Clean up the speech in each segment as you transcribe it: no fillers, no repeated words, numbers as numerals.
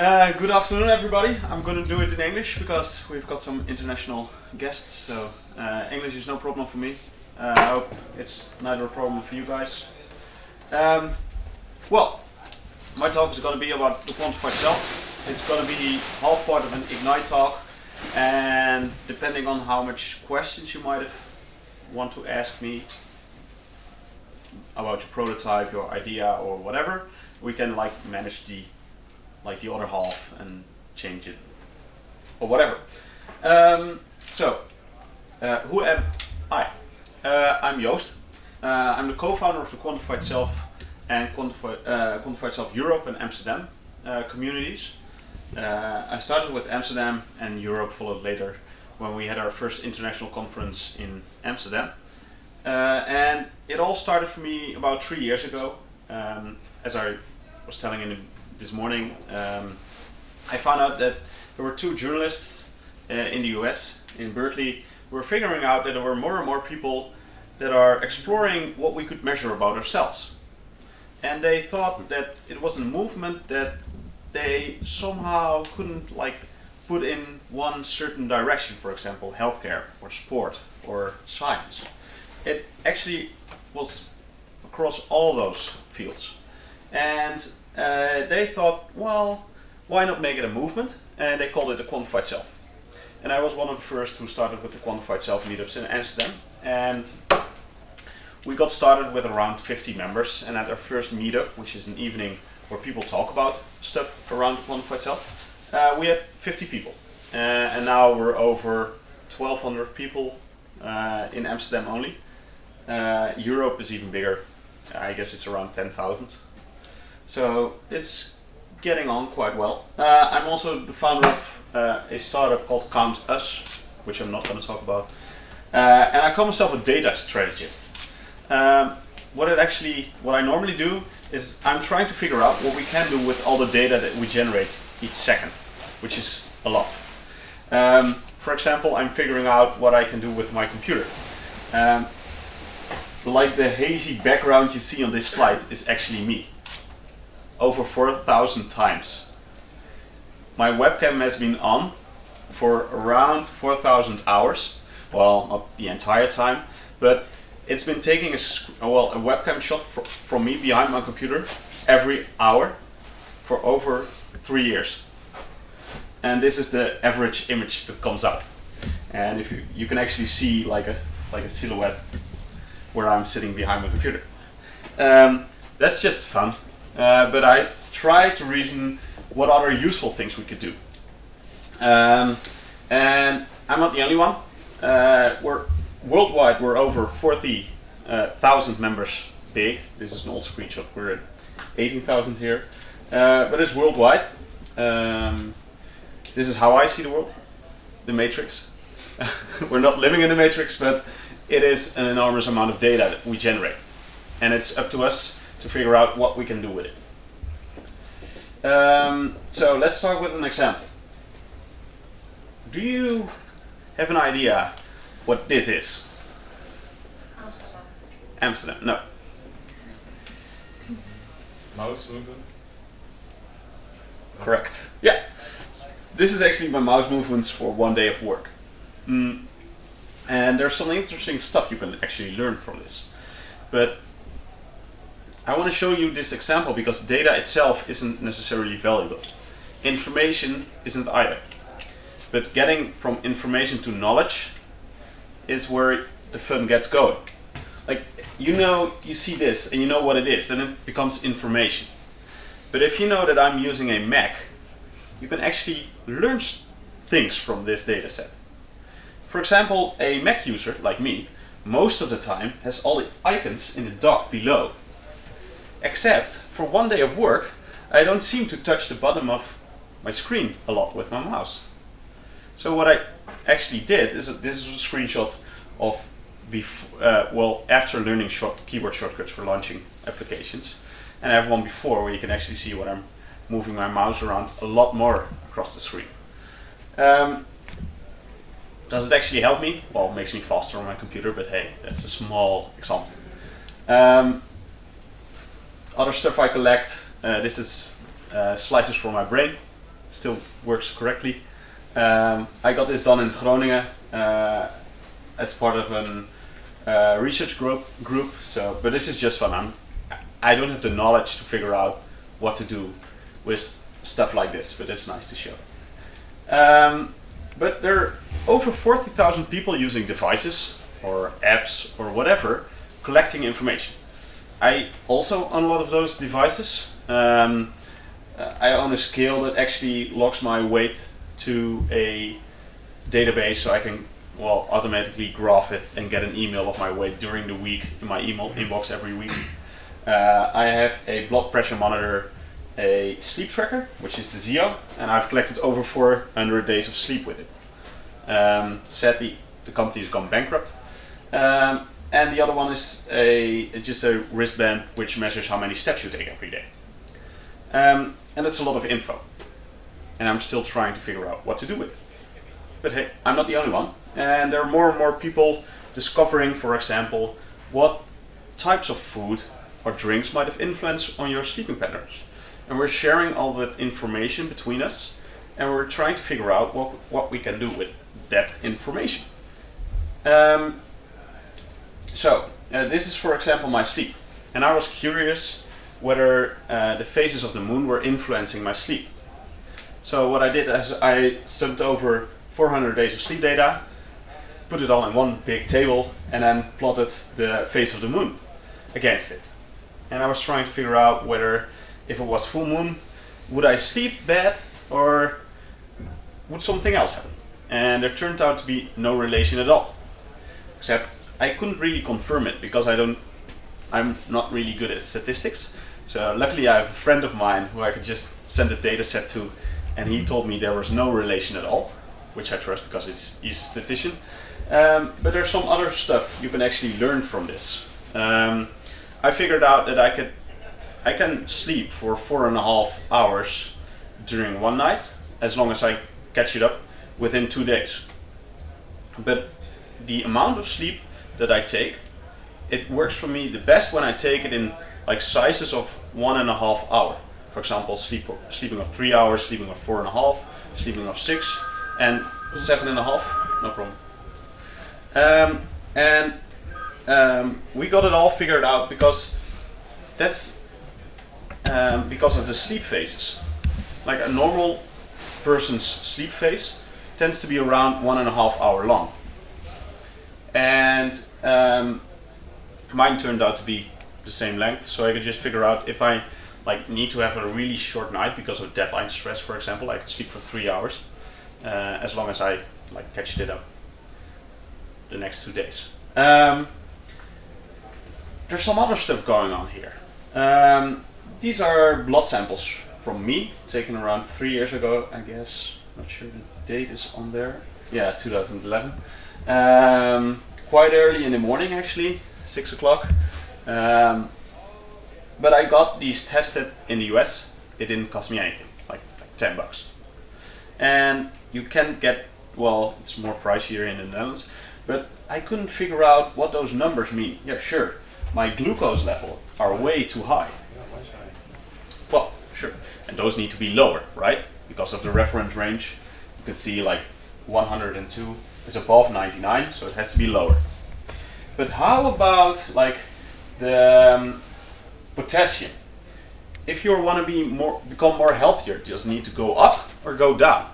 Good afternoon, everybody. I'm going to do it in English because we've got some international guests, so English is no problem for me. I hope it's neither a problem for you guys. Well, my talk is going to be about the quantified self. It's going to be half part of an Ignite talk, and depending on how much questions you might want to ask me about your prototype, your idea, or whatever, we can manage the other half and change it or whatever. Who am I? I'm Joost. I'm the co-founder of the Quantified Self and Quantified Self Europe and Amsterdam communities. I started with Amsterdam, and Europe followed later when we had our first international conference in Amsterdam. And it all started for me about 3 years ago. As I was telling in this morning, I found out that there were 2 journalists in the US, in Berkeley, who were figuring out that there were more and more people that are exploring what we could measure about ourselves. And they thought that it was a movement that they somehow couldn't put in one certain direction, for example, healthcare or sport or science. It actually was across all those fields. And they thought, well, why not make it a movement? And they called it the Quantified Self. And I was one of the first who started with the Quantified Self meetups in Amsterdam. And we got started with around 50 members. And at our first meetup, which is an evening where people talk about stuff around the Quantified Self, we had 50 people. And now we're over 1,200 people in Amsterdam only. Europe is even bigger. I guess it's around 10,000. So it's getting on quite well. I'm also the founder of a startup called Count Us, which I'm not going to talk about. And I call myself a data strategist. What I normally do is I'm trying to figure out what we can do with all the data that we generate each second, which is a lot. For example, I'm figuring out what I can do with my computer. Like the hazy background you see on this slide is actually me. Over 4,000 times. My webcam has been on for around 4,000 hours. Well, not the entire time, but it's been taking a webcam shot from me behind my computer every hour for over 3 years. And this is the average image that comes out. And if you can actually see like a silhouette where I'm sitting behind my computer. That's just fun. But I try to reason what other useful things we could do. And I'm not the only one. Worldwide, we're over 40,000 members big. This is an old screenshot. We're at 18,000 here. But it's worldwide. This is how I see the world. The matrix. We're not living in the matrix, but it is an enormous amount of data that we generate. And it's up to us to figure out what we can do with it. So let's start with an example. Do you have an idea what this is? Amsterdam, no. Mouse movement? Correct. Yeah. This is actually my mouse movements for one day of work. And there's some interesting stuff you can actually learn from this. But I want to show you this example because data itself isn't necessarily valuable. Information isn't either. But getting from information to knowledge is where the fun gets going. You see this and you know what it is, then it becomes information. But if you know that I'm using a Mac, you can actually learn things from this data set. For example, a Mac user like me, most of the time has all the icons in the dock below. Except for one day of work, I don't seem to touch the bottom of my screen a lot with my mouse. So what I actually did is this is a screenshot of after learning keyboard shortcuts for launching applications. And I have one before where you can actually see when I'm moving my mouse around a lot more across the screen. Does it actually help me? Well, it makes me faster on my computer, but hey, that's a small example. Other stuff I collect, this is slices for my brain. still works correctly. I got this done in Groningen as part of a research group. So, but this is just fun. I don't have the knowledge to figure out what to do with stuff like this, but it's nice to show. But there are over 40,000 people using devices or apps or whatever, collecting information. I also own a lot of those devices. I own a scale that actually logs my weight to a database, so I can automatically graph it and get an email of my weight during the week in my email inbox every week. I have a blood pressure monitor, a sleep tracker, which is the Zio, and I've collected over 400 days of sleep with it. Sadly, the company has gone bankrupt. And the other one is just a wristband which measures how many steps you take every day. And it's a lot of info. And I'm still trying to figure out what to do with it. But hey, I'm not the only one. And there are more and more people discovering, for example, what types of food or drinks might have influence on your sleeping patterns. And we're sharing all that information between us, and we're trying to figure out what we can do with that information. This is, for example, my sleep. And I was curious whether the phases of the moon were influencing my sleep. So what I did is I summed over 400 days of sleep data, put it all in one big table, and then plotted the phase of the moon against it. And I was trying to figure out whether, if it was full moon, would I sleep bad or would something else happen? And there turned out to be no relation at all. Except I couldn't really confirm it because I'm not really good at statistics. So luckily I have a friend of mine who I could just send a data set to, and he told me there was no relation at all, which I trust because he's a statistician. But there's some other stuff you can actually learn from this. I figured out that I can sleep for 4.5 hours during one night, as long as I catch it up within 2 days. But the amount of sleep that I take, it works for me the best when I take it in like sizes of 1.5 hour. For example, sleeping of 3 hours, sleeping of 4.5, sleeping of 6, and 7.5, no problem. We got it all figured out because that's because of the sleep phases. Like a normal person's sleep phase tends to be around 1.5 hour long. And mine turned out to be the same length, so I could just figure out if I need to have a really short night because of deadline stress, for example, I could sleep for 3 hours, as long as I catched it up the next 2 days. There's some other stuff going on here. These are blood samples from me, taken around 3 years ago, I guess. Not sure the date is on there. Yeah, 2011. Quite early in the morning, actually, 6 o'clock. But I got these tested in the US. It didn't cost me anything, like $10. And you can get, it's more pricier in the Netherlands, but I couldn't figure out what those numbers mean. Yeah, sure, my glucose level are way too high. Well, sure, and those need to be lower, right? Because of the reference range. You can see 102 is above 99, so it has to be lower. But how about the potassium? If you want to become more healthier, does it need to go up or go down?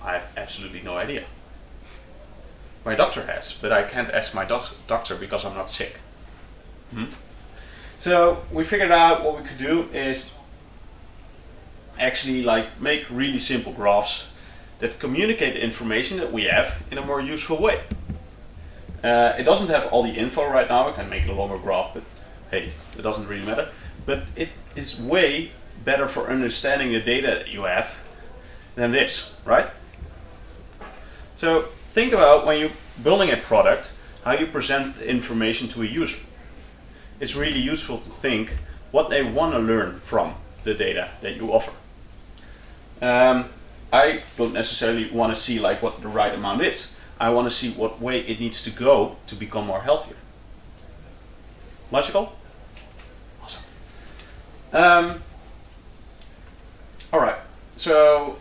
I have absolutely no idea. My doctor has, but I can't ask my doctor because I'm not sick. So we figured out what we could do is actually make really simple graphs that communicate the information that we have in a more useful way. It doesn't have all the info right now. I can make a longer graph, but hey, it doesn't really matter. But it is way better for understanding the data that you have than this, right? So think about when you're building a product, how you present the information to a user. It's really useful to think what they want to learn from the data that you offer. I don't necessarily want to see what the right amount is. I want to see what way it needs to go to become more healthier. Logical? Awesome. Alright, So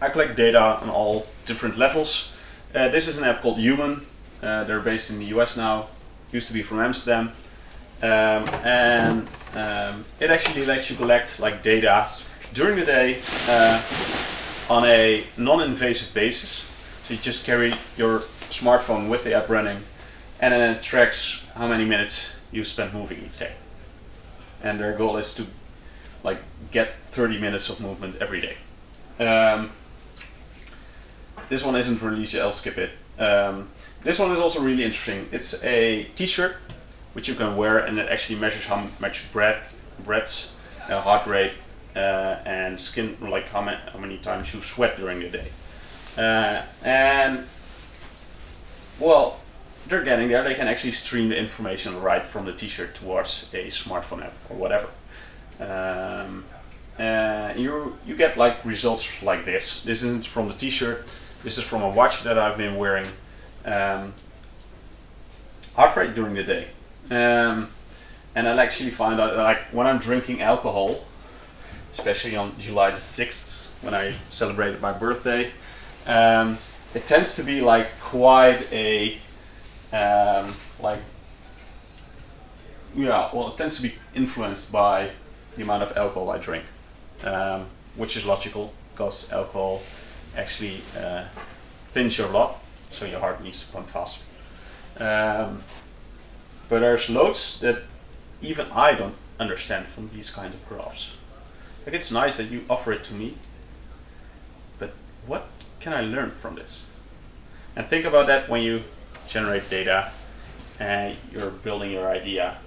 I collect data on all different levels. This is an app called Human. They're based in the US now. Used to be from Amsterdam. It actually lets you collect like data during the day on a non-invasive basis. So you just carry your smartphone with the app running, and then it tracks how many minutes you spend moving each day. And their goal is to like get 30 minutes of movement every day. This one isn't released yet, I'll skip it. This one is also really interesting. It's a t-shirt which you can wear, and it actually measures how much breath, heart rate, and skin, like how many times you sweat during the day. And well, they're getting there. They can actually stream the information right from the t-shirt towards a smartphone app or whatever. You get like results like this. This isn't from the t-shirt. This is from a watch that I've been wearing. Heart rate during the day. And I'll actually find out, like when I'm drinking alcohol, especially on July the 6th when I celebrated my birthday, it tends to be like quite a it tends to be influenced by the amount of alcohol I drink, which is logical because alcohol actually thins your blood, so your heart needs to pump faster. But there's loads that even I don't understand from these kinds of graphs. Like, it's nice that you offer it to me, but what can I learn from this? And think about that when you generate data and you're building your idea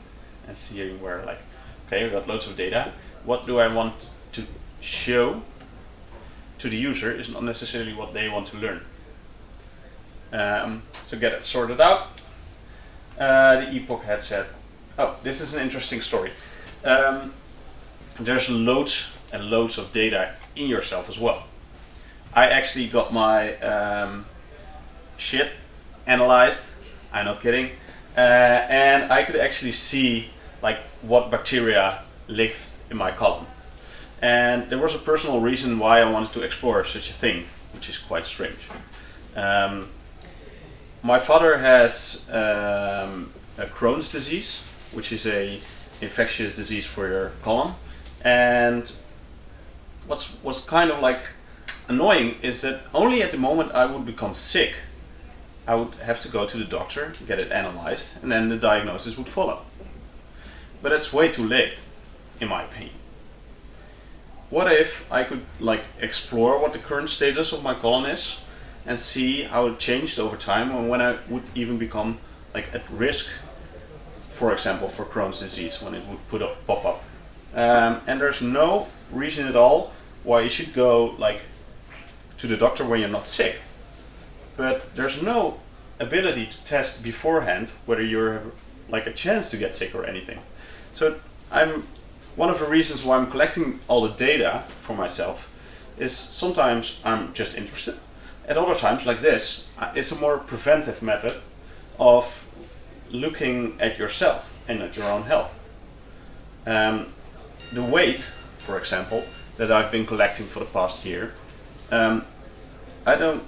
and seeing where, like, okay, we've got loads of data. What do I want to show to the user is not necessarily what they want to learn. So get it sorted out. The Epoch headset. Oh, this is an interesting story. There's loads and loads of data in yourself as well. I actually got my shit analyzed. I'm not kidding. And I could actually see like what bacteria lived in my colon. And there was a personal reason why I wanted to explore such a thing, which is quite strange. My father has a Crohn's disease, which is a infectious disease for your colon. And what's kind of like annoying is that only at the moment I would become sick, I would have to go to the doctor, get it analyzed, and then the diagnosis would follow. But it's way too late, in my opinion. What if I could like explore what the current status of my colon is and see how it changed over time, and when I would even become like at risk, for example, for Crohn's disease, when it would pop up. And there's no reason at all why you should go like to the doctor when you're not sick. But there's no ability to test beforehand whether you're like a chance to get sick or anything. So one of the reasons why I'm collecting all the data for myself is sometimes I'm just interested. At other times, like this, it's a more preventive method of looking at yourself and at your own health. The weight, for example, that I've been collecting for the past year, I don't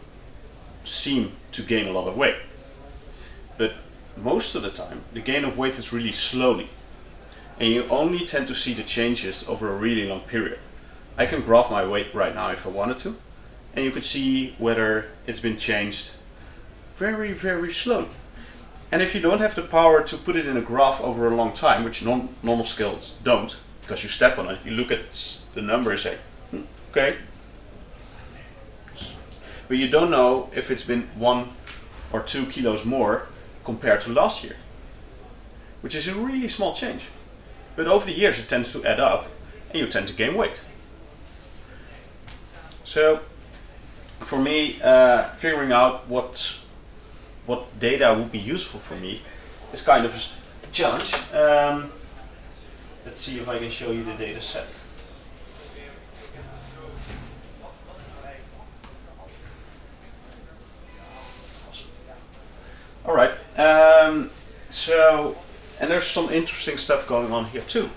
seem to gain a lot of weight. But most of the time, the gain of weight is really slowly. And you only tend to see the changes over a really long period. I can graph my weight right now if I wanted to, and you could see whether it's been changed very, very slowly. And if you don't have the power to put it in a graph over a long time, which normal scales don't, because you step on it, you look at the number and say, okay. But you don't know if it's been 1 or 2 kilos more compared to last year, which is a really small change. But over the years it tends to add up and you tend to gain weight. So for me, figuring out what data would be useful for me is kind of a challenge. Let's see if I can show you the data set. All right, and there's some interesting stuff going on here too.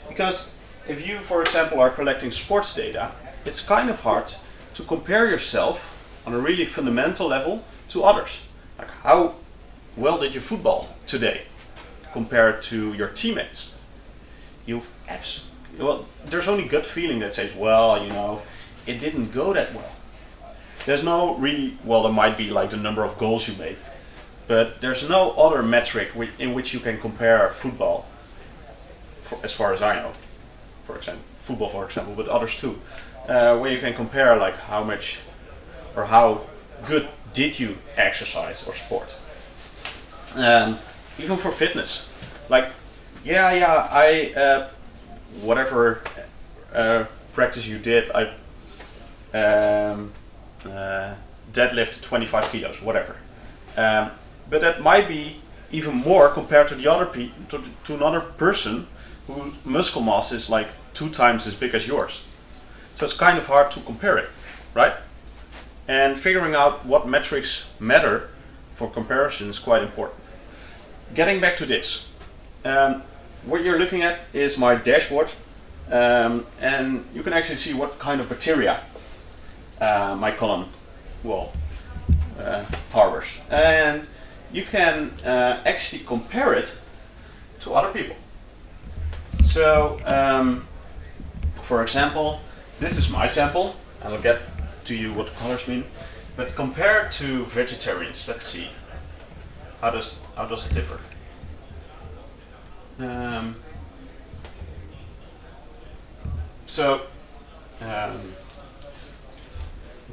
Because if you, for example, are collecting sports data, it's kind of hard to compare yourself on a really fundamental level to others. Like, how well did you football today compared to your teammates? Well, there's only gut feeling that says, well, you know, it didn't go that well. There's no really, well, there might be like the number of goals you made, but there's no other metric in which you can compare football, as far as I know, for example, football, for example, but others too, where you can compare like how much or how good did you exercise or sport. Even for fitness, like, whatever practice you did, I deadlift 25 kilos, whatever. But that might be even more compared to the other to another person whose muscle mass is like 2 times as big as yours. So it's kind of hard to compare it, right? And figuring out what metrics matter for comparison is quite important. Getting back to this, what you're looking at is my dashboard, and you can actually see what kind of bacteria my column harbors, and you can actually compare it to other people. So, for example, this is my sample, and I'll get to you what the colors mean. But compared to vegetarians, let's see, how does it differ?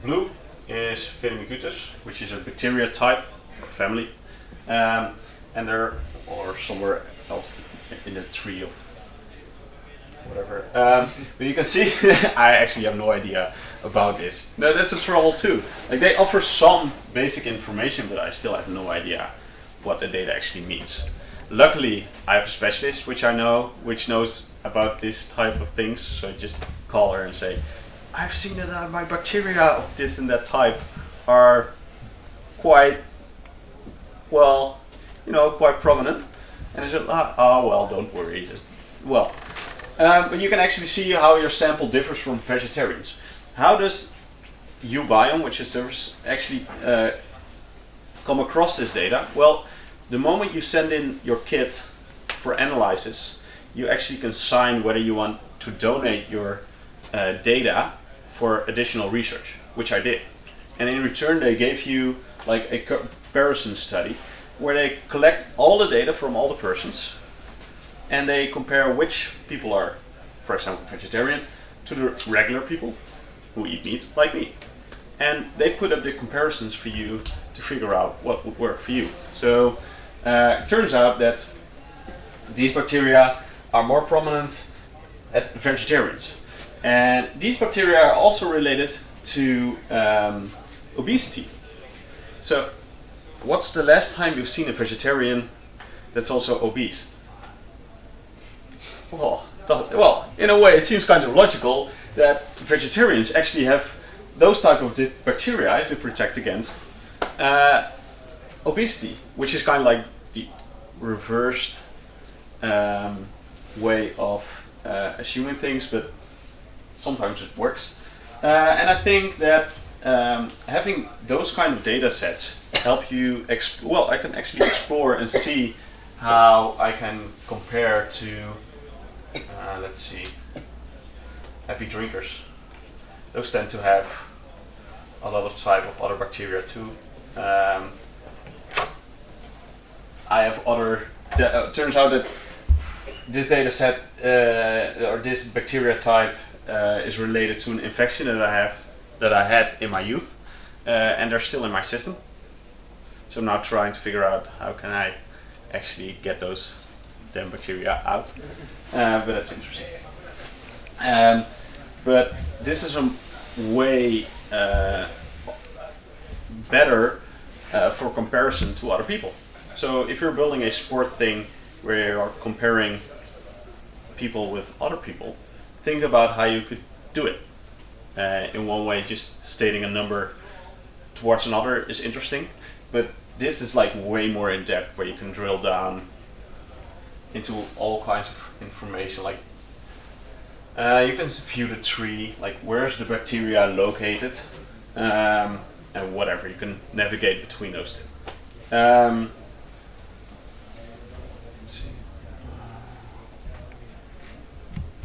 Blue is Firmicutes, which is a bacteria type or family, and they're or somewhere else in the tree of whatever. But you can see, I actually have no idea about this. No, that's a trouble too. Like, they offer some basic information, but I still have no idea what the data actually means. Luckily, I have a specialist which knows about this type of things. So I just call her and say, I've seen that my bacteria of this and that type are quite, well, quite prominent. And I said, oh well, don't worry, but you can actually see how your sample differs from vegetarians. How does uBiome, which is service, actually come across this data? Well, the moment you send in your kit for analysis, you actually can sign whether you want to donate your data for additional research, which I did. And in return, they gave you like a comparison study where they collect all the data from all the persons and they compare which people are, for example, vegetarian to the regular people who eat meat, like me. And they put up the comparisons for you to figure out what would work for you. So it turns out that these bacteria are more prominent at vegetarians. And these bacteria are also related to obesity. So what's the last time you've seen a vegetarian that's also obese? Well, in a way it seems kind of logical that vegetarians actually have those type of bacteria to protect against obesity, which is kind of like the reversed way of assuming things, but sometimes it works. And I think that having those kind of data sets help you I can actually explore and see how I can compare to let's see, heavy drinkers. Those tend to have a lot of type of other bacteria too. I have other. Turns out that this data set or this bacteria type is related to an infection that I had in my youth, and they're still in my system. So I'm now trying to figure out how can I actually get those damn bacteria out. But that's interesting. But this is a way better for comparison to other people. So if you're building a sport thing where you're comparing people with other people, think about how you could do it. In one way, just stating a number towards another is interesting, but this is like way more in depth, where you can drill down into all kinds of information, like You can view the tree, like where's the bacteria located, and whatever. You can navigate between those two. Let's see.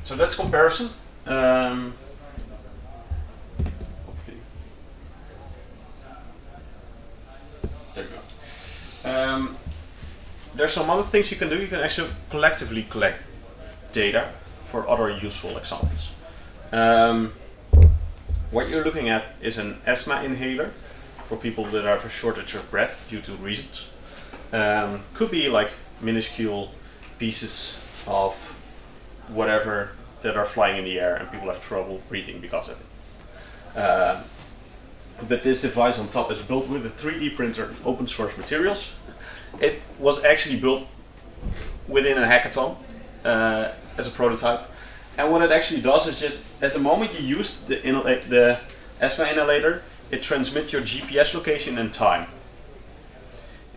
So that's comparison. There you go. There's some other things you can do. You can actually collectively collect data for other useful examples. What you're looking at is an asthma inhaler for people that have a shortage of breath due to reasons. Could be like minuscule pieces of whatever that are flying in the air and people have trouble breathing because of it. But this device on top is built with a 3D printer and open source materials. It was actually built within a hackathon as a prototype. And what it actually does is just, at the moment you use the asthma inhalator, it transmits your GPS location and time.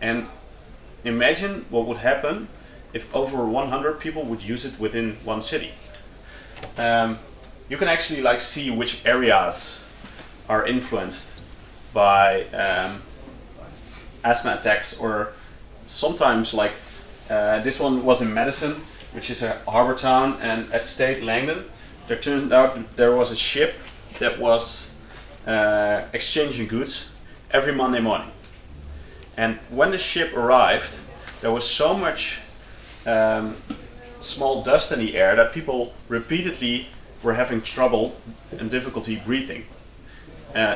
And imagine what would happen if over 100 people would use it within one city. You can actually like see which areas are influenced by asthma attacks, or sometimes like this one was in Madison, which is a harbor town, and at State Langdon there turned out there was a ship that was exchanging goods every Monday morning. And when the ship arrived, there was so much small dust in the air that people repeatedly were having trouble and difficulty breathing.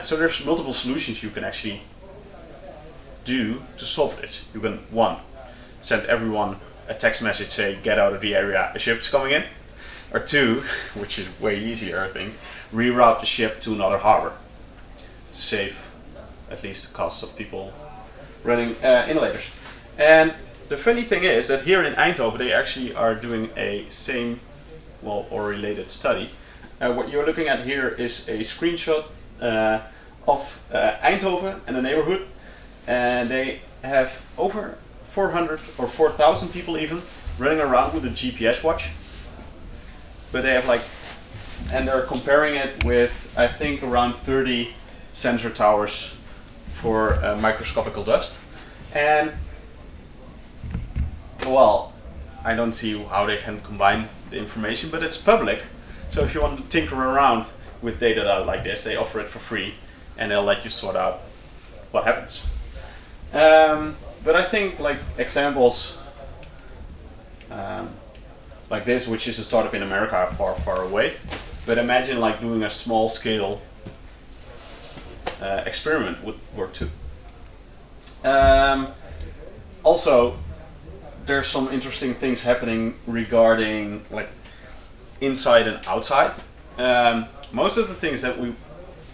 So there's multiple solutions you can actually do to solve this. You can, one, send everyone a text message saying get out of the area, a ship's coming in. Or two, which is way easier I think, reroute the ship to another harbor to save at least the costs of people running inhalators. And the funny thing is that here in Eindhoven they actually are doing a same, well, or related study. What you're looking at here is a screenshot of Eindhoven and the neighborhood, and they have over 400 or 4,000 people even running around with a GPS watch. But they have like, and they're comparing it with I think around 30 sensor towers for microscopical dust. And well, I don't see how they can combine the information, but it's public. So if you want to tinker around with data like this, they offer it for free and they'll let you sort out what happens. But I think like examples like this, which is a startup in America far, far away, but imagine like doing a small scale experiment would work too. Also, there's some interesting things happening regarding like inside and outside. Most of the things that we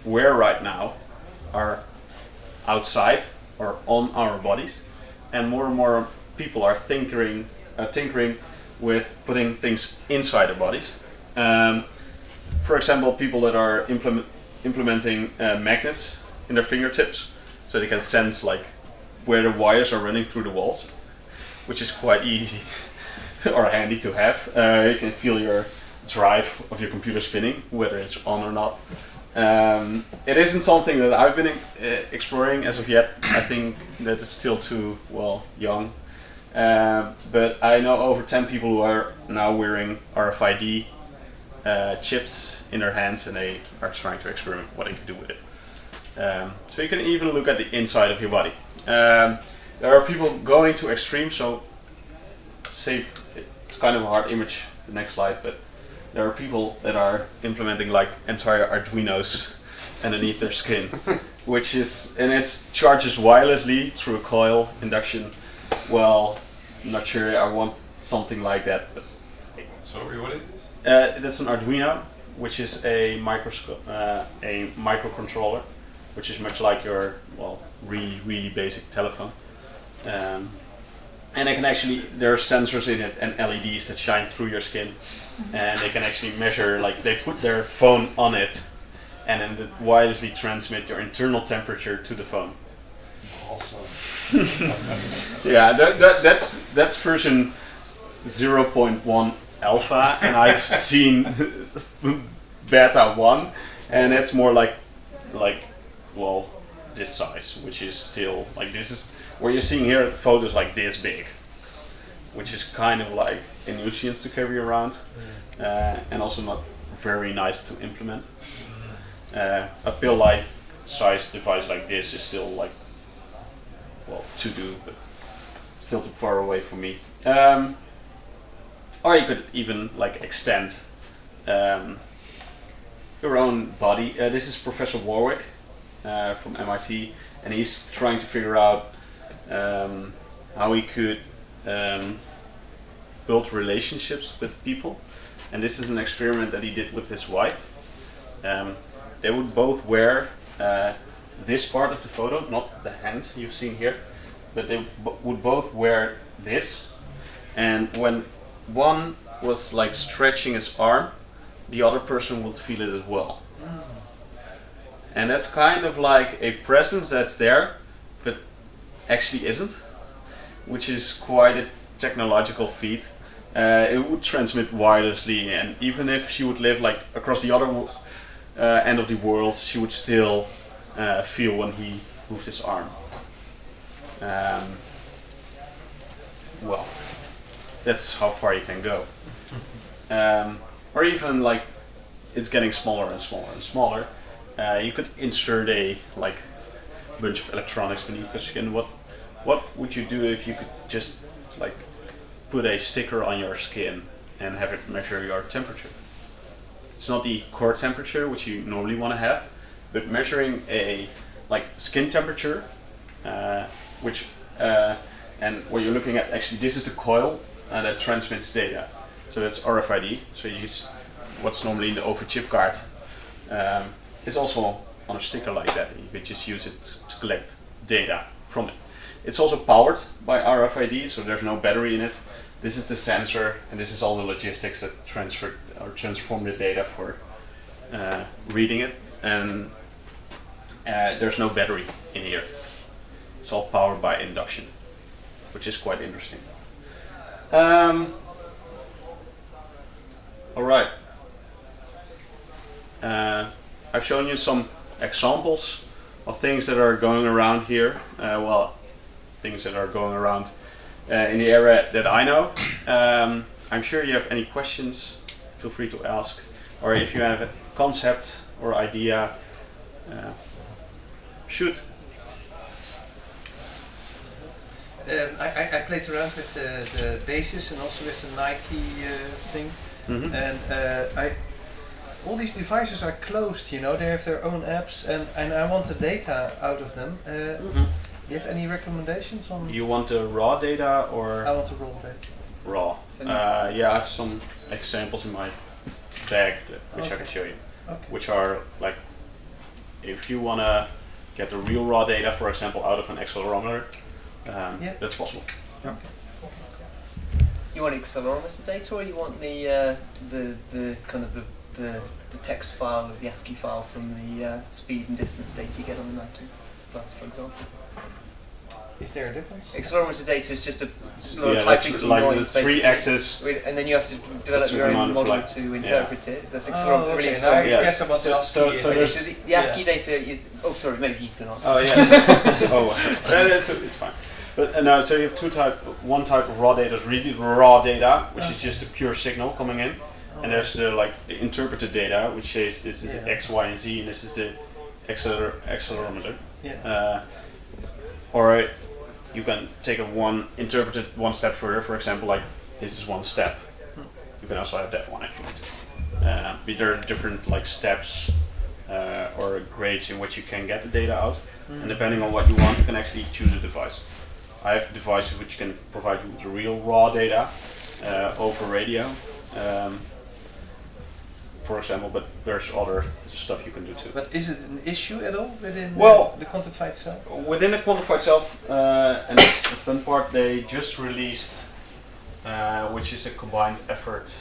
wear right now are outside or on our bodies, and more people are tinkering with putting things inside their bodies. For example, people that are implementing magnets in their fingertips, so they can sense like where the wires are running through the walls, which is quite easy or handy to have. You can feel your drive of your computer spinning, whether it's on or not. It isn't something that I've been exploring as of yet. I think that it's still too, well, young. But I know over 10 people who are now wearing RFID chips in their hands, and they are trying to experiment what they can do with it. So you can even look at the inside of your body. There are people going to extremes, so say it's kind of a hard image, the next slide, but there are people that are implementing like entire Arduinos underneath their skin, which is, and it charges wirelessly through a coil induction. Well, I'm not sure I want something like that. But sorry, what is this? That's an Arduino, which is a microcontroller, which is much like your, well, really basic telephone. And they can actually, there are sensors in it and LEDs that shine through your skin, and they can actually measure, like they put their phone on it and then wirelessly transmit your internal temperature to the phone. Awesome. Yeah, that's version 0.1 alpha, and I've seen is beta 1, and it's more like well, this size, which is still like this is where you're seeing here photos like this big, which is kind of like a nuisance to carry around, and also not very nice to implement. A pill-like size device like this is still like, well, to do, but still too far away for me. Or you could even like extend your own body. This is Professor Warwick from MIT, and he's trying to figure out how he could build relationships with people. And this is an experiment that he did with his wife. They would both wear this part of the photo, not the hand you've seen here, but they would both wear this. And when one was like stretching his arm, the other person would feel it as well. And that's kind of like a presence that's there, but actually isn't, which is quite a technological feat. It would transmit wirelessly, and even if she would live like across the other end of the world, she would still feel when he moved his arm. Well, that's how far you can go. Or even like it's getting smaller and smaller and smaller. You could insert a like bunch of electronics beneath the skin. What would you do if you could just like put a sticker on your skin and have it measure your temperature? It's not the core temperature which you normally want to have, but measuring a like skin temperature, which and what you're looking at, actually this is the coil that transmits data. So that's RFID. So you use what's normally in the over chip card. It's also on a sticker like that. You could just use it to collect data from it. It's also powered by RFID, so there's no battery in it. This is the sensor, and this is all the logistics that transform the data for reading it. And there's no battery in here. It's all powered by induction, which is quite interesting. All right. I've shown you some examples of things that are going around here. Well, things that are going around in the area that I know. I'm sure you have any questions, feel free to ask. Or if you have a concept or idea, shoot. I played around with the bases and also with the Nike thing. Mm-hmm. And all these devices are closed, you know, they have their own apps, and I want the data out of them. Mm-hmm. Do you have any recommendations on? You want the raw data or? I want the raw data. Raw. Yeah, I have some examples in my bag which I can show you. Okay. Which are like, if you want to get the real raw data, for example, out of an accelerometer, that's possible. Okay. You want accelerometer data, or you want the kind of the text file, the ASCII file from the speed and distance data you get on the 90 Plus, for example? Is there a difference? Accelerometer data is just a That's high-frequency like noise, the 3-axis. and then you have to develop your own model to interpret it. That's accelerometer. Really I Yeah. guess about the ASCII. So there's the ASCII data is. Oh, sorry, maybe you can answer. Oh yeah. It's fine. But no, so you have one type of raw data is really raw data, which is just a pure signal coming in, and there's the interpreted data, which says this is X, Y, and Z, and this is the accelerometer. Yeah. Or you can take interpret it one step further. For example, like this is one step. You can also have that one if you want to. But there are different steps or grades in which you can get the data out, and depending on what you want, you can actually choose a device. I have devices which can provide you with the real raw data over radio, for example, but there's other stuff you can do too. But is it an issue at all within the quantified self? Within the quantified self, and that's the fun part, they just released, which is a combined effort.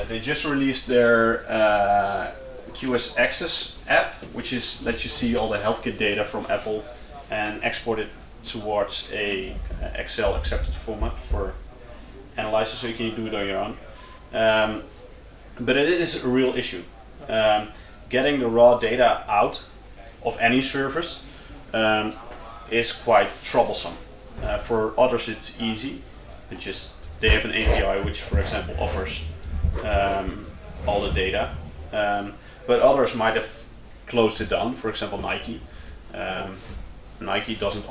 They just released their QS Access app, which lets you see all the health kit data from Apple and export it towards a Excel accepted format for analysis, so you can do it on your own. But it is a real issue. Getting the raw data out of any service is quite troublesome. For others it's easy. They have an API which, for example, offers all the data. But others might have closed it down, for example Nike. Nike doesn't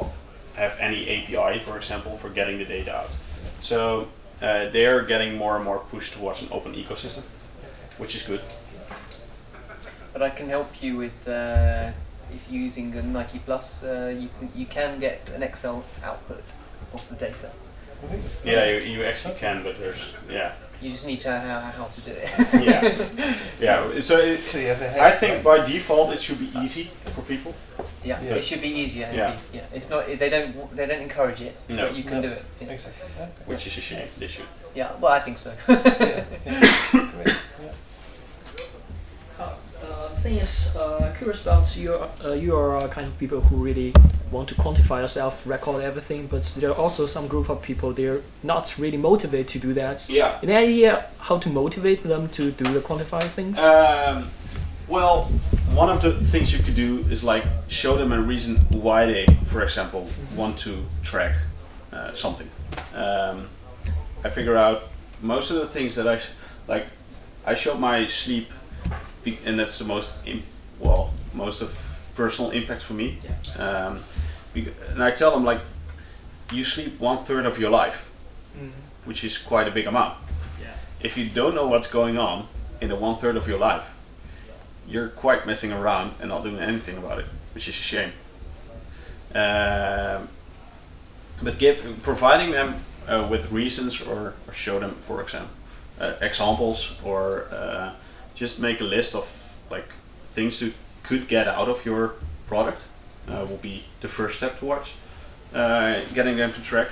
have any API, for example, for getting the data out. So they are getting more and more pushed towards an open ecosystem, which is good. But I can help you with if you're using a Nike Plus, you can get an Excel output of the data. Yeah, you actually can, but You just need to know how to do it. yeah. So you have a I think by default it should be easy for people. Yeah, Yes. it should be easier. Yeah. It's not. They don't encourage it. It's No. that you can No. do it. Yeah. Exactly. Okay. Which is a shame. They should. Yeah, well, I think so. Yeah. Great. Yeah. Thing is, curious about you are kind of people who really want to quantify yourself, record everything, but there are also some group of people they're not really motivated to do that. Yeah. Any idea how to motivate them to do the quantify things? Well, one of the things you could do is like show them a reason why they, for example, want to track something. I figure out most of the things that I show my sleep, and that's the most of personal impact for me. And I tell them like, you sleep 1/3 of your life, which is quite a big amount. Yeah. If you don't know what's going on in the 1/3 of your life, you're quite messing around and not doing anything about it, which is a shame. But providing them with reasons or show them, for example, examples, or just make a list of like things you could get out of your product will be the first step towards getting them to track.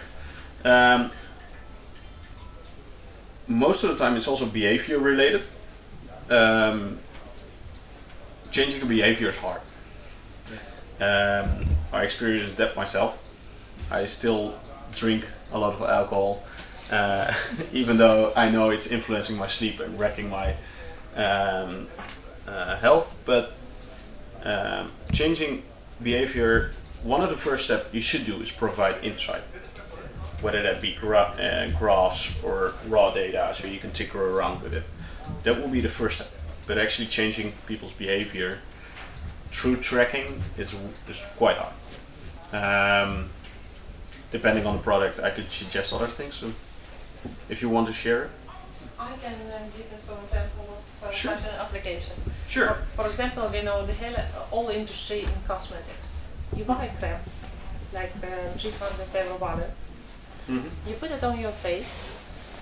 Most of the time it's also behavior related. Changing a behavior is hard. I experienced that myself. I still drink a lot of alcohol, even though I know it's influencing my sleep and wrecking my health. But changing behavior, one of the first steps you should do is provide insight, whether that be graphs or raw data, so you can tinker around with it. That will be the first step. But actually changing people's behavior through tracking is quite hard. Depending on the product, I could suggest other things. So if you want to share it. I can give you some example of Sure. such an application. Sure. For example, we know the whole industry in cosmetics. You buy a cream, like 300 euro wallet. You put it on your face,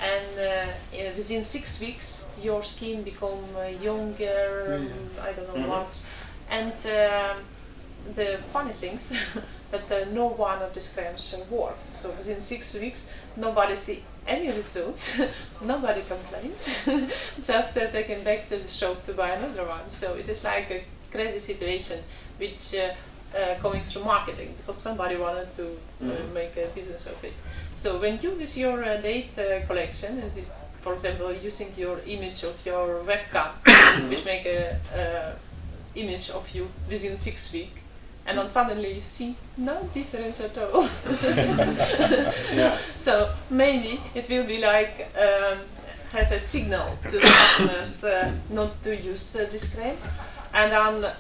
and within 6 weeks, your skin become younger. I don't know what. And the funny things that no one of these creams works. So within 6 weeks, nobody see any results. Nobody complains. Just taken back to the shop to buy another one. So it is like a crazy situation, which going through marketing, because somebody wanted to make a business of it. So when you use your data collection, and for example using your image of your webcam, which make a image of you within 6 weeks, and then suddenly you see no difference at all. Yeah. So maybe it will be like have a signal to the customers not to use this cream. And then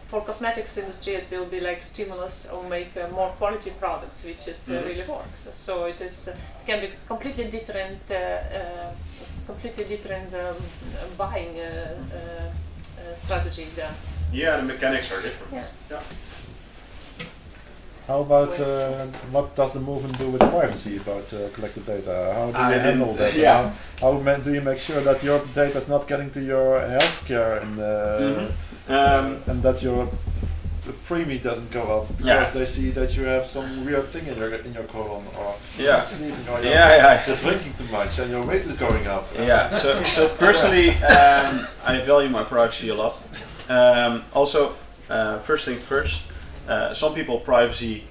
for cosmetics industry, it will be like stimulus or make more quality products, which is really works. So it is can be completely different buying strategy there. Yeah, the mechanics are different. Yeah. How about what does the movement do with privacy about collected data? How do you handle that? Yeah. How do you make sure that your data is not getting to your healthcare and that your the premium doesn't go up because they see that you have some weird thing in your colon, or you're not sleeping, or you're drinking too much and your weight is going up. Yeah. So personally, I value my privacy a lot. Also, first thing first, some people privacy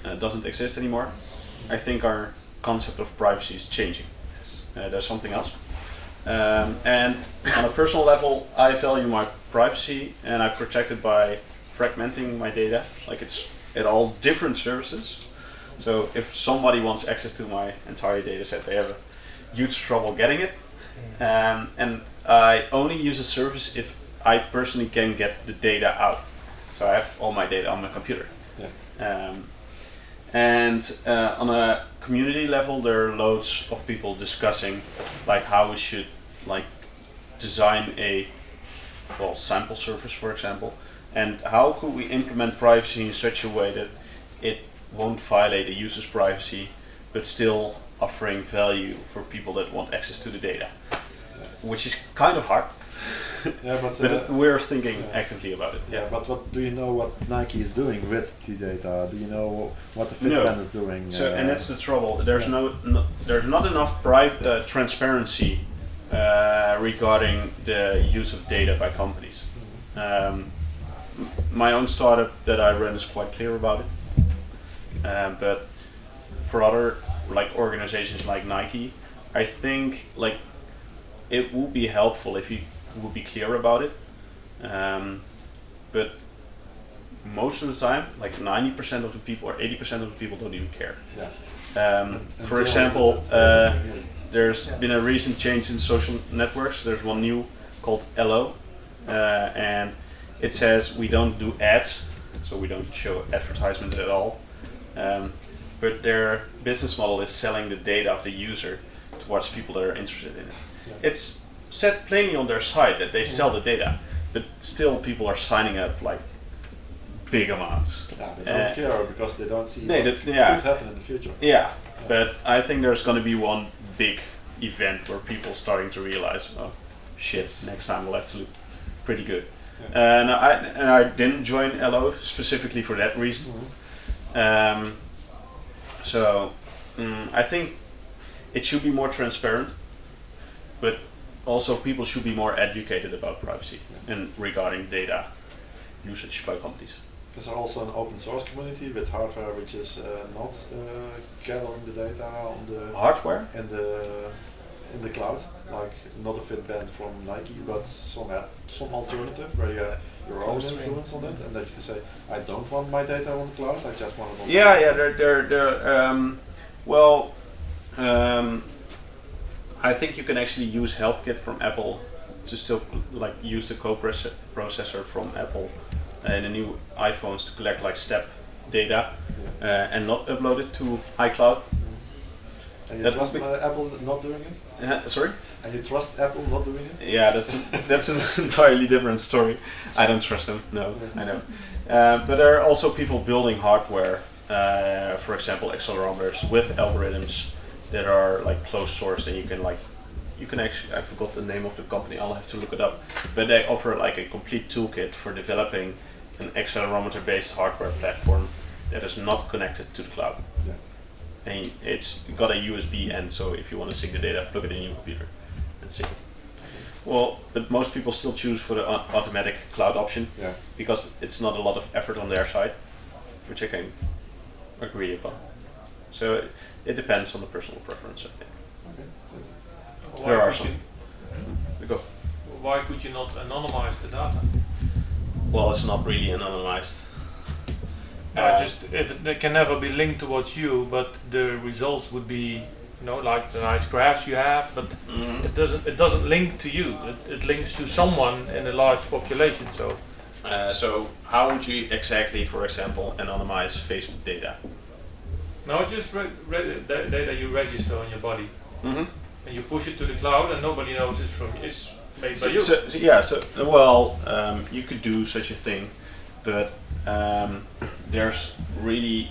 doesn't exist anymore. I think our concept of privacy is changing. There's something else. And on a personal level, I value my privacy and I protect it by fragmenting my data. Like it's at all different services. So if somebody wants access to my entire data set, they have a huge trouble getting it. And I only use a service if I personally can get the data out. So I have all my data on my computer. Yeah. On a community level, there are loads of people discussing like how we should like design a sample service, for example, and how could we implement privacy in such a way that it won't violate a user's privacy, but still offering value for people that want access to the data, which is kind of hard. Yeah, but we're thinking actively about it. Yeah, but what do you know what Nike is doing with the data? Do you know what the Fitband is doing? So, and that's the trouble. There's there's not enough transparency regarding the use of data by companies. My own startup that I run is quite clear about it, but for other like organizations like Nike, I think like it would be helpful if you would be clear about it, but most of the time, like 90% of the people or 80% of the people don't even care. Yeah. For example, there's been a recent change in social networks. There's one new called LO, and it says we don't do ads, so we don't show advertisements at all. But their business model is selling the data of the user towards people that are interested in it. Yeah. It's said plainly on their site that they sell the data, but still people are signing up like big amounts. Yeah, they don't care because they don't see what could happen in the future. Yeah, but I think there's going to be one big event where people starting to realize, oh shit, next time we'll have to look pretty good. Yeah. And I didn't join LO specifically for that reason. Mm-hmm. I think it should be more transparent, but also people should be more educated about privacy and regarding data usage by companies. Is there also an open source community with hardware which is not gathering the data on the hardware in the cloud, like not a Fitband from Nike, but some alternative where you have your own influence on it, and that you can say, I don't want my data on the cloud, I just want it on the cloud. I think you can actually use HealthKit from Apple to still like use the co-processor from Apple in the new iPhones to collect like step data and not upload it to iCloud. And you trust Apple not doing it? Sorry? And you trust Apple not doing it? Yeah, that's an entirely different story. I don't trust them. No, I know. But there are also people building hardware, for example, accelerometers with algorithms that are like closed source, and you can actually, I forgot the name of the company, I'll have to look it up, but they offer like a complete toolkit for developing an accelerometer based hardware platform that is not connected to the cloud. Yeah. And it's got a USB end, so if you want to sync the data, plug it in your computer and sync it. Well, but most people still choose for the automatic cloud option, because it's not a lot of effort on their side, which I can agree upon. So it depends on the personal preference, I think. Okay. There are some. Go. Why could you not anonymize the data? Well, it's not really anonymized. It can never be linked towards you, but the results would be, like the nice graphs you have, but it doesn't link to you. It links to someone in a large population. So how would you exactly, for example, anonymize Facebook data? No, just data you register on your body, and you push it to the cloud, and nobody knows it's made by you. You could do such a thing, but there's really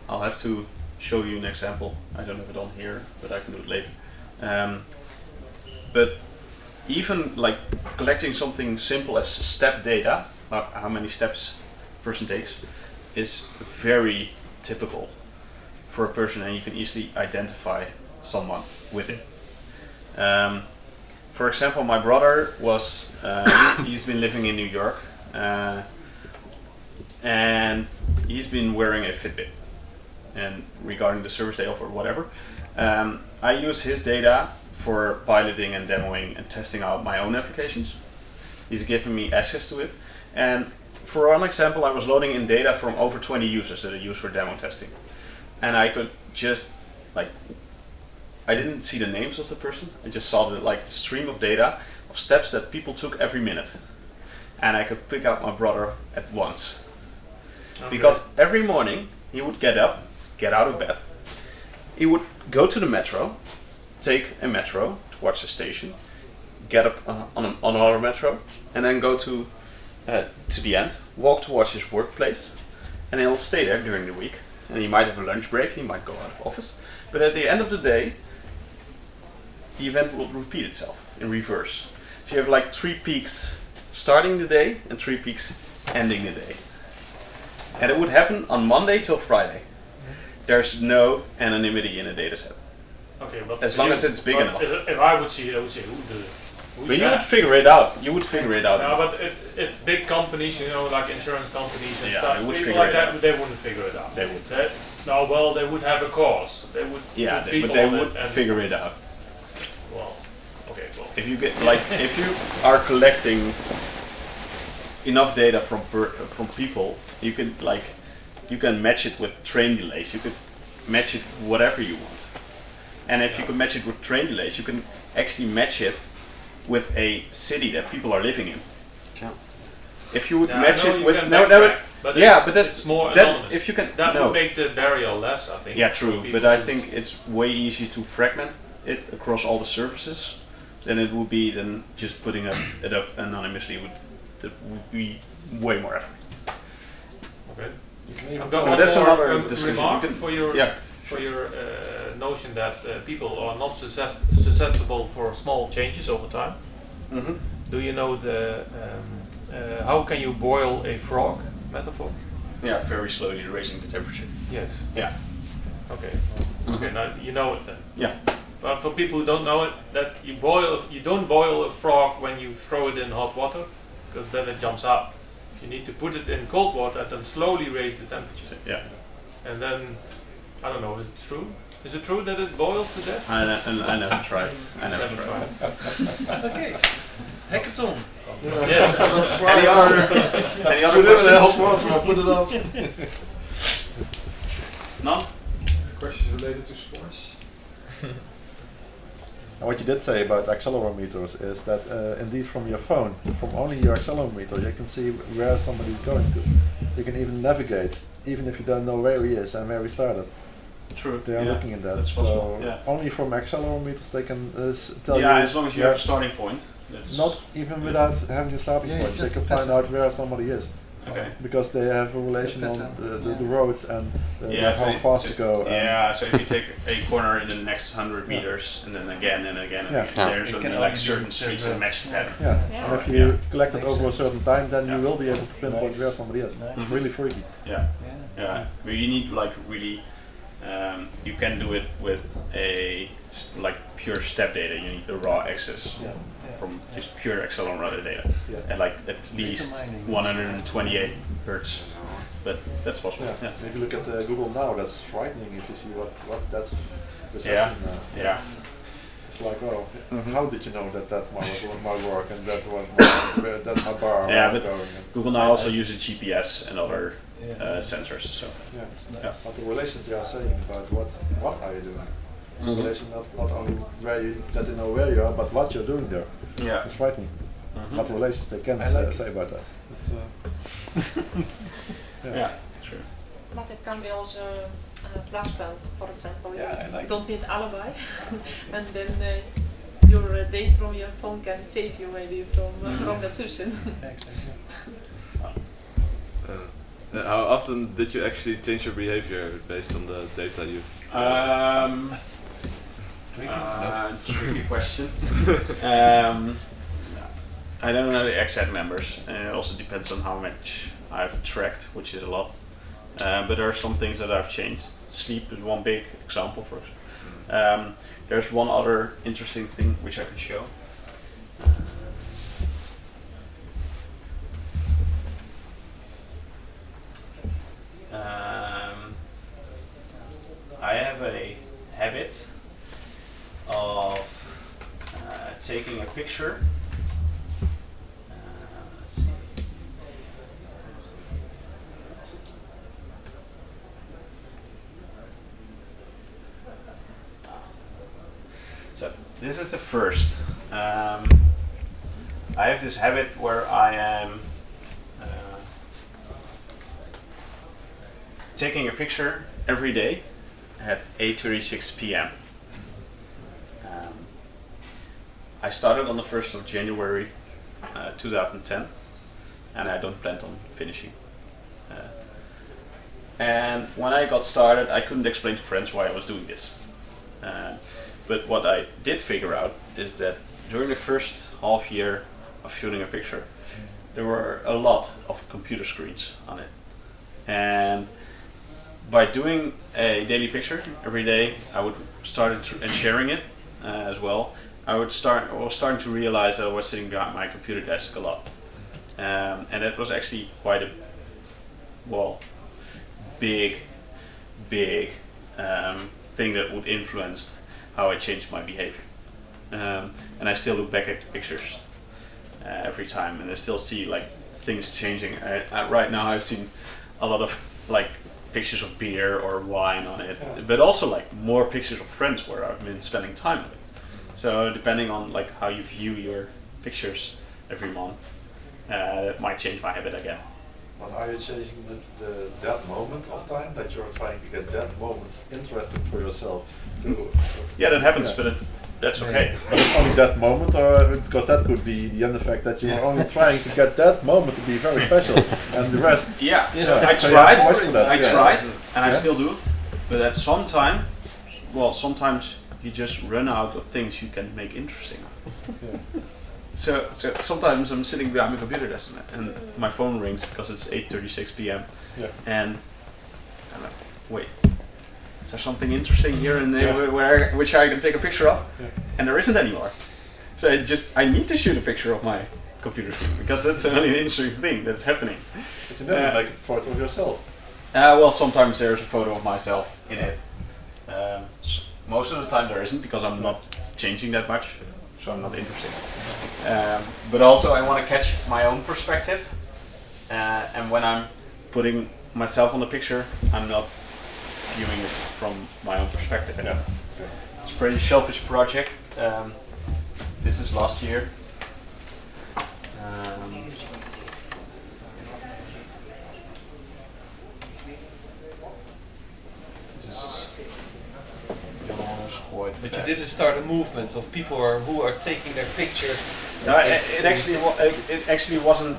I'll have to show you an example. I don't have it on here, but I can do it later. But even like collecting something simple as step data, how many steps a person takes, is very typical for a person, and you can easily identify someone with it. For example, my brother was, he's been living in New York, and he's been wearing a Fitbit, and regarding the service they offer, whatever, I use his data for piloting and demoing and testing out my own applications. He's given me access to it, and for one example, I was loading in data from over 20 users that I use for demo testing, and I could just I didn't see the names of the person. I just saw the stream of data of steps that people took every minute, and I could pick out my brother at once. Okay. Because every morning he would get up, get out of bed, he would go to the metro, take a metro towards the station, get up on another metro, and then go to the end, walk towards his workplace, and he'll stay there during the week. And he might have a lunch break, he might go out of office, but at the end of the day, the event will repeat itself in reverse. So you have like 3 peaks starting the day and 3 peaks ending the day. And it would happen on Monday till Friday. There's no anonymity in a data set. Okay, but as long as it's big enough. If I would see it, I would say, but you would figure it out. You would figure it out. No, but if big companies, like insurance companies and stuff, they would people figure like it that, out. they wouldn't figure it out. They would. They would have a cause. They would. Yeah, but they would figure it out. Well, okay, well. If you get if you are collecting enough data from people, you can match it with train delays. You could match it whatever you want. And if you could match it with train delays, you can actually match it with a city that people are living in. Yeah. If you would match it with but that's more anonymous. If you can, that would make the barrier less, I think. Yeah, true. But I think it's way easier to fragment it across all the services than it would be than just putting it up anonymously. That would be way more effort. Okay. I've got one more remark for your notion that people are not susceptible for small changes over time. Mm-hmm. Do you know how can you boil a frog metaphor? Yeah, very slowly raising the temperature. Yes. Yeah. Okay. Okay. Now you know it then. Yeah. But for people who don't know it, that you don't boil a frog when you throw it in hot water, because then it jumps out. You need to put it in cold water and then slowly raise the temperature. Yeah. And then, I don't know, is it true? Is it true that it boils to death? I never tried. I never tried. Okay. Hackathon. Yes. That's right. Any other Put it in the hot water and put it up. None? Questions related to sports? And what you did say about accelerometers is that indeed from your phone, from only your accelerometer, you can see where somebody is going to. You can even navigate, even if you don't know where he is and where he started. True. They are looking at that. That's possible. So Yeah. only from accelerometers they can tell you. Yeah, as long as you have a starting point. That's Not even without having a starting point, they can find out where somebody is. Okay. Because they have a relation on the roads and how fast to go. So if you take a corner in the next 100 meters and then again and again, there's only like certain streets that match the pattern. Yeah. And if you collect it over a certain time, then you will be able to pinpoint where somebody is. It's really freaky. Yeah. But you need really, you can do it with a pure step data. You need the raw access from just pure accelerometer data at at least 128 hertz. But that's possible. Yeah. If you look at Google now, that's frightening if you see what that's processing. Yeah. It's like, how did you know that that's my work and that was that's my bar? Yeah, but Google now also uses GPS and other sensors. So but the relations they are saying about what are you doing? Relation not only that they know where you are, but what you're doing there. Yeah, it's frightening. What relations they can say about that. True. But it can be also plus point, for example. Yeah, You don't need alibi, and then your data from your phone can save you maybe from wrong decision. How often did you actually change your behavior based on the data you've? Tricky question. I don't know the exact numbers. It also depends on how much I've tracked, which is a lot. But there are some things that I've changed. Sleep is one big example for us. There's one other interesting thing which I can show. taking a picture. Let's see. So this is the first. I have this habit where I am taking a picture every day at 8:36 p.m. I started on the 1st of January 2010, and I don't plan on finishing. And when I got started, I couldn't explain to friends why I was doing this. But what I did figure out is that during the first half year of shooting a picture, there were a lot of computer screens on it. And by doing a daily picture every day, I would start and sharing it as well. I was starting to realize that I was sitting behind my computer desk a lot, and that was actually quite a big thing that would influence how I changed my behavior. And I still look back at the pictures every time, and I still see like things changing. Right now, I've seen a lot of like pictures of beer or wine on it, but also like more pictures of friends where I've been spending time with. So depending on like how you view your pictures every month, it might change my habit again. But are you changing that moment of time, that you're trying to get that moment interesting for yourself? Yeah, that happens, but that's okay. But it's only that moment, or because that could be the end effect that you're only trying to get that moment to be very special, and the rest. Yeah. So I So tried. I tried, and I still do. But at some time, sometimes you just run out of things you can make interesting. So sometimes I'm sitting behind my computer desk and my phone rings because it's 8:36 p.m. Yeah. And I'm like, wait, is there something interesting here and there which I can take a picture of? Yeah. And there isn't anymore. So I need to shoot a picture of my computer screen because that's the only interesting thing that's happening. But you never make a photo of yourself. Sometimes there's a photo of myself in it. Most of the time there isn't because I'm not changing that much, so I'm not interested. But also I want to catch my own perspective, and when I'm putting myself on the picture, I'm not viewing it from my own perspective. It's a pretty selfish project. This is last year. But you didn't start a movement of people who are taking their picture. No, it actually wasn't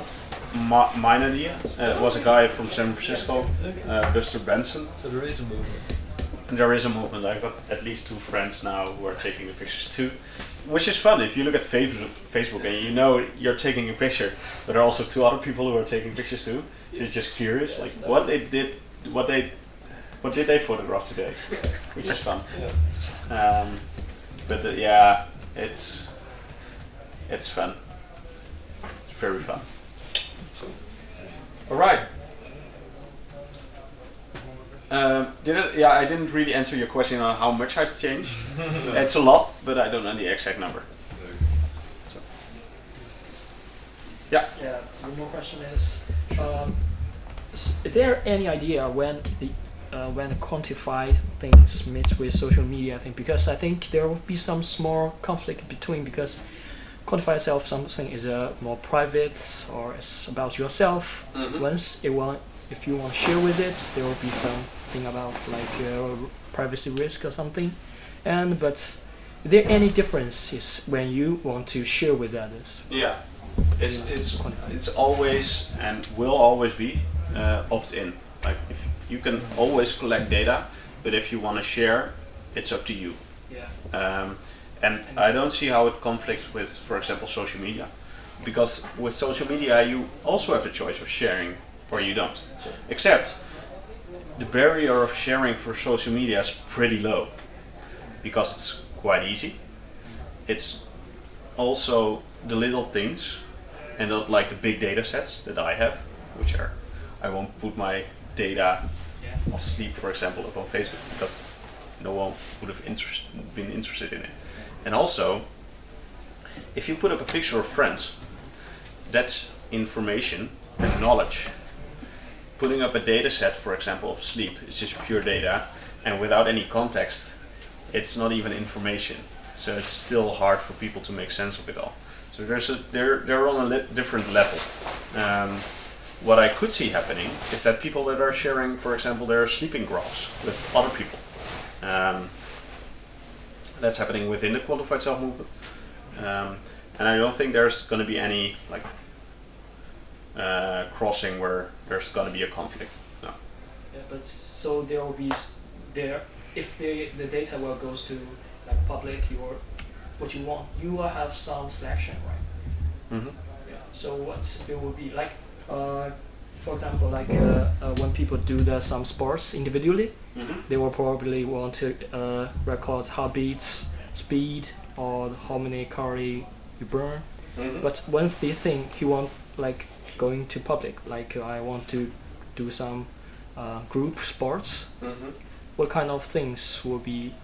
mine idea. It was a guy from San Francisco, Buster Benson. So there is a movement. And there is a movement. I've got at least 2 friends now who are taking the pictures too, which is fun. If you look at Facebook and you know you're taking a picture, but there are also 2 other people who are taking pictures too. So you're just curious, like what did they photograph today, which is fun. It's fun. It's very fun. All right. I didn't really answer your question on how much I've changed. It's a lot, but I don't know the exact number. So. Yeah. One more question is there any idea when the quantified things meets with social media thing? Because I think there will be some small conflict between, because quantified self something is more private or it's about yourself. Once if you want to share with it, there will be something about like privacy risk or something. But is there any differences when you want to share with others? Yeah, it's always and will always be opt-in. Like if you can always collect data, but if you want to share, it's up to you. And I don't see how it conflicts with, for example, social media, because with social media you also have the choice of sharing or you don't. Except the barrier of sharing for social media is pretty low because it's quite easy. It's also the little things and not like the big data sets that I have, which are, I won't put my data of sleep, for example, up on Facebook because no one would have been interested in it. And also, if you put up a picture of friends, that's information and knowledge. Putting up a data set, for example, of sleep is just pure data, and without any context, it's not even information. So it's still hard for people to make sense of it all. So they're on a different level. What I could see happening is that people that are sharing, for example, their sleeping graphs with other people. That's happening within the quantified self movement. And I don't think there's going to be any like crossing where there's going to be a conflict. No. Yeah, but so there will be if the data well goes to like public, what you want, you will have some selection, right? Mm-hmm. Yeah. So what it will be like, for example, like when people do some sports individually, they will probably want to record heartbeats, speed, or how many calories you burn. But when they think you want like going to public, like I want to do some group sports, what kind of things will be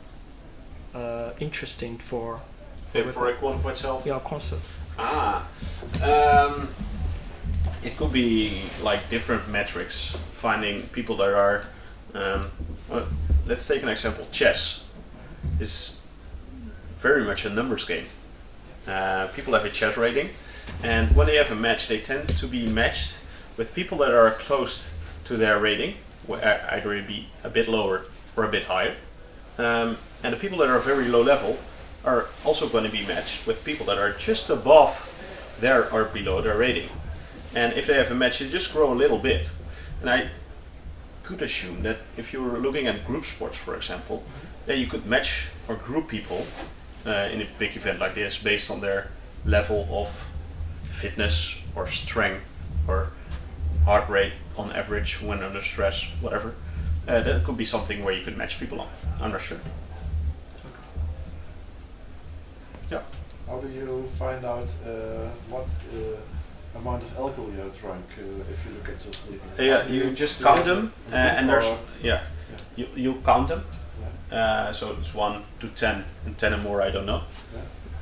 interesting for a quantified self? Yeah, concept. It could be like different metrics, finding people that are, let's take an example, chess is very much a numbers game. People have a chess rating, and when they have a match, they tend to be matched with people that are close to their rating, either it be a bit lower or a bit higher. And the people that are very low level are also going to be matched with people that are just above their or below their rating. And if they have a match, they just grow a little bit. And I could assume that if you were looking at group sports, for example, that you could match or group people in a big event like this based on their level of fitness or strength or heart rate on average when under stress, whatever. That could be something where you could match people on. I'm not sure. Yeah. How do you find out what amount of alcohol you have drunk if you look at your sleeping? Yeah, you just count them, and there's you count them. So it's 1 to 10, and 10 and more I don't know.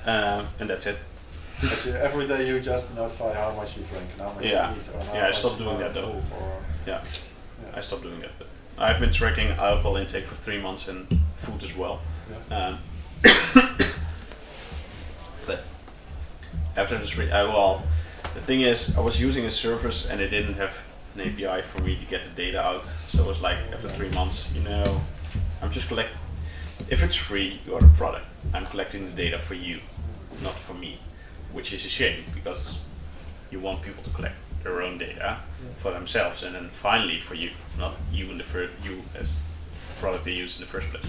And that's it. But every day you just notify how much you drink and how much you eat. Or how I stopped doing that though. I stopped doing that. But I've been tracking alcohol intake for 3 months and food as well. But after this, the thing is, I was using a service and it didn't have an API for me to get the data out. So it was like after 3 months, I'm just collecting. If it's free, you are the product. I'm collecting the data for you, not for me, which is a shame because you want people to collect their own data for themselves, and then finally for you, not you you as the product they use in the first place.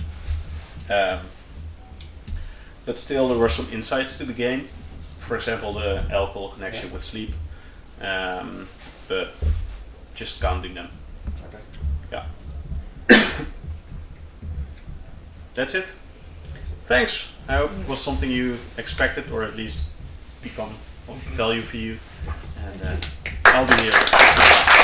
But still, there were some insights to the game. For example, the alcohol connection with sleep, but just counting them. Okay. Yeah. That's it. Thanks. I hope it was something you expected, or at least become of value for you. And I'll be here.